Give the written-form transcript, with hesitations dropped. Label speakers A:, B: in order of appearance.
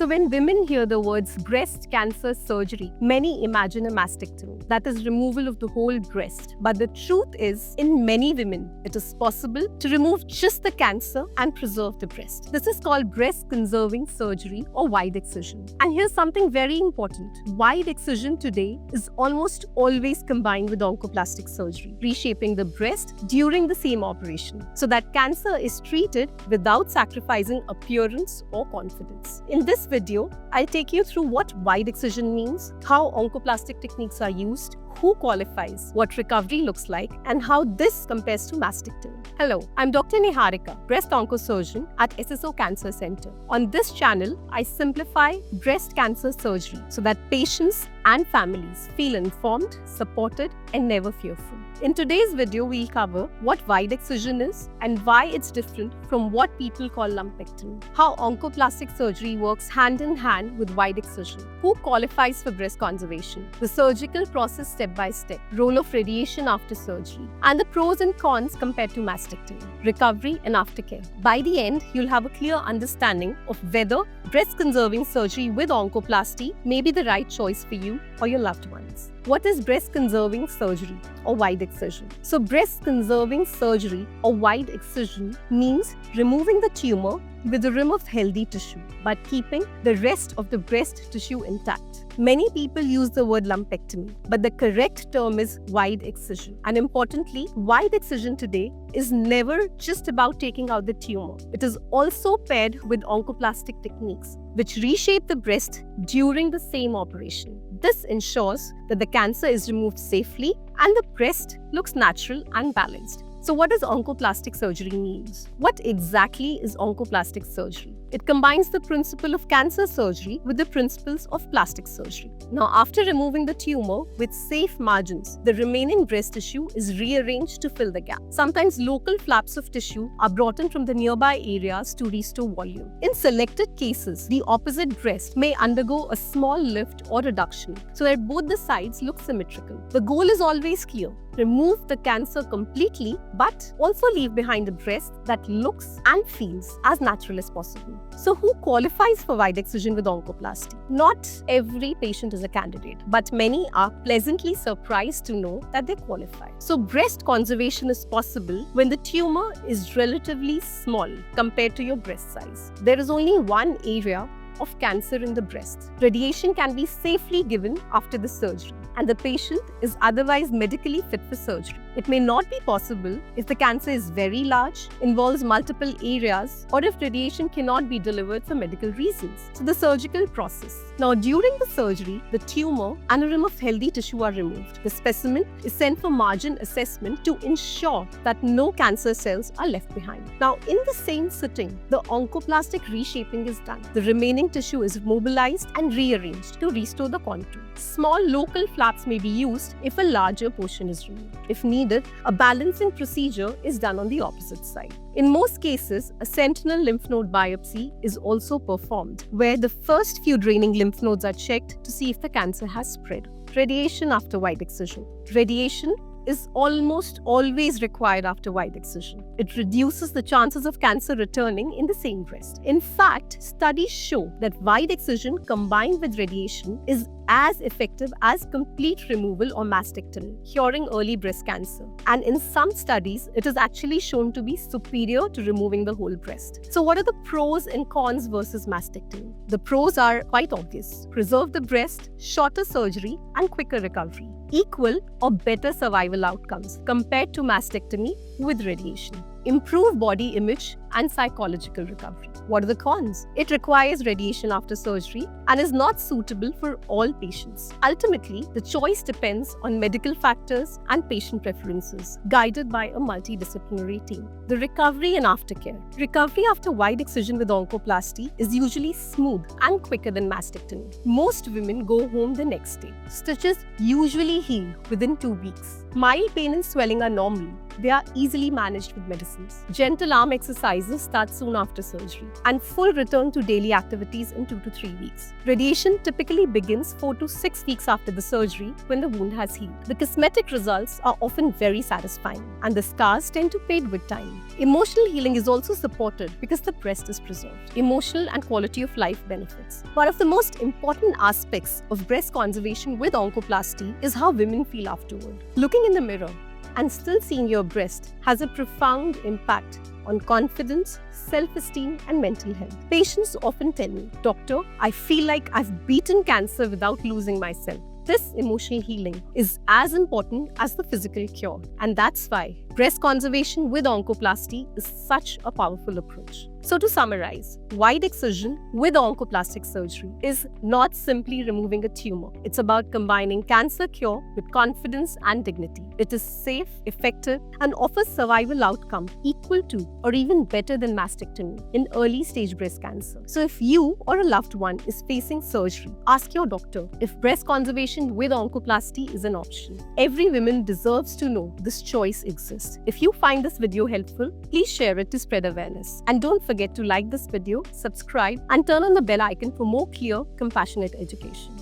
A: So when women hear the words breast cancer surgery, many imagine a mastectomy, that is removal of the whole breast. But the truth is, in many women, it is possible to remove just the cancer and preserve the breast. This is called breast conserving surgery or wide excision. And here's something very important. Wide excision today is almost always combined with oncoplastic surgery, reshaping the breast during the same operation, so that cancer is treated without sacrificing appearance or confidence. In this video, I'll take you through what wide excision means, how oncoplastic techniques are used, who qualifies, what recovery looks like, and how this compares to mastectomy. Hello, I'm Dr. Niharika, breast oncosurgeon at SSO Cancer Center. On this channel, I simplify breast cancer surgery so that patients and families feel informed, supported, and never fearful. In today's video, we'll cover what wide excision is and why it's different from what people call lumpectomy, how oncoplastic surgery works hand in hand with wide excision, who qualifies for breast conservation, the surgical process step by step, role of radiation after surgery, and the pros and cons compared to mastectomy, recovery and aftercare. By the end, you'll have a clear understanding of whether breast conserving surgery with oncoplasty may be the right choice for you or your loved ones. What is breast conserving surgery or wide excision? So breast conserving surgery or wide excision means removing the tumor with the rim of healthy tissue, but keeping the rest of the breast tissue intact. Many people use the word lumpectomy, but the correct term is wide excision. And importantly, wide excision today is never just about taking out the tumor. It is also paired with oncoplastic techniques, which reshape the breast during the same operation. This ensures that the cancer is removed safely and the breast looks natural and balanced. So what does oncoplastic surgery mean? What exactly is oncoplastic surgery? It combines the principle of cancer surgery with the principles of plastic surgery. Now, after removing the tumor with safe margins, the remaining breast tissue is rearranged to fill the gap. Sometimes local flaps of tissue are brought in from the nearby areas to restore volume. In selected cases, the opposite breast may undergo a small lift or reduction so that both the sides look symmetrical. The goal is always clear. Remove the cancer completely, but also leave behind a breast that looks and feels as natural as possible. So who qualifies for wide excision with oncoplasty? Not every patient is a candidate, but many are pleasantly surprised to know that they qualify. So breast conservation is possible when the tumor is relatively small compared to your breast size. There is only one area of cancer in the breast. Radiation can be safely given after the surgery, and the patient is otherwise medically fit for surgery. It may not be possible if the cancer is very large, involves multiple areas, or if radiation cannot be delivered for medical reasons. So the surgical process. Now, during the surgery, the tumor and a rim of healthy tissue are removed. The specimen is sent for margin assessment to ensure that no cancer cells are left behind. Now, in the same sitting, the oncoplastic reshaping is done. The remaining tissue is mobilized and rearranged to restore the contour. Small local flaps may be used if a larger portion is removed. If needed, a balancing procedure is done on the opposite side. In most cases, a sentinel lymph node biopsy is also performed, where the first few draining lymph nodes are checked to see if the cancer has spread. Radiation after wide excision. Radiation is almost always required after wide excision. It reduces the chances of cancer returning in the same breast. In fact, studies show that wide excision combined with radiation is as effective as complete removal or mastectomy, curing early breast cancer. And in some studies, it is actually shown to be superior to removing the whole breast. So what are the pros and cons versus mastectomy? The pros are quite obvious. Preserve the breast, shorter surgery, and quicker recovery. Equal or better survival outcomes compared to mastectomy with radiation. Improve body image and psychological recovery. What are the cons? It requires radiation after surgery and is not suitable for all patients. Ultimately, the choice depends on medical factors and patient preferences, guided by a multidisciplinary team. The recovery and aftercare. Recovery after wide excision with oncoplasty is usually smooth and quicker than mastectomy. Most women go home the next day. Stitches usually heal within 2 weeks. Mild pain and swelling are normal. They are easily managed with medicines. Gentle arm exercises metastases start soon after surgery, and full return to daily activities in 2 to 3 weeks. Radiation typically begins 4 to 6 weeks after the surgery when the wound has healed. The cosmetic results are often very satisfying, and the scars tend to fade with time. Emotional healing is also supported because the breast is preserved. Emotional and quality of life benefits. One of the most important aspects of breast conservation with oncoplasty is how women feel afterward. Looking in the mirror and still seeing your breast has a profound impact on confidence, self-esteem, and mental health. Patients often tell me, "Doctor, I feel like I've beaten cancer without losing myself." This emotional healing is as important as the physical cure, and that's why breast conservation with oncoplasty is such a powerful approach. So to summarize, wide excision with oncoplastic surgery is not simply removing a tumor. It's about combining cancer cure with confidence and dignity. It is safe, effective, and offers survival outcome equal to or even better than mastectomy in early stage breast cancer. So if you or a loved one is facing surgery, ask your doctor if breast conservation with oncoplasty is an option. Every woman deserves to know this choice exists. If you find this video helpful, please share it to spread awareness. And don't forget to like this video, subscribe, and turn on the bell icon for more clear, compassionate education.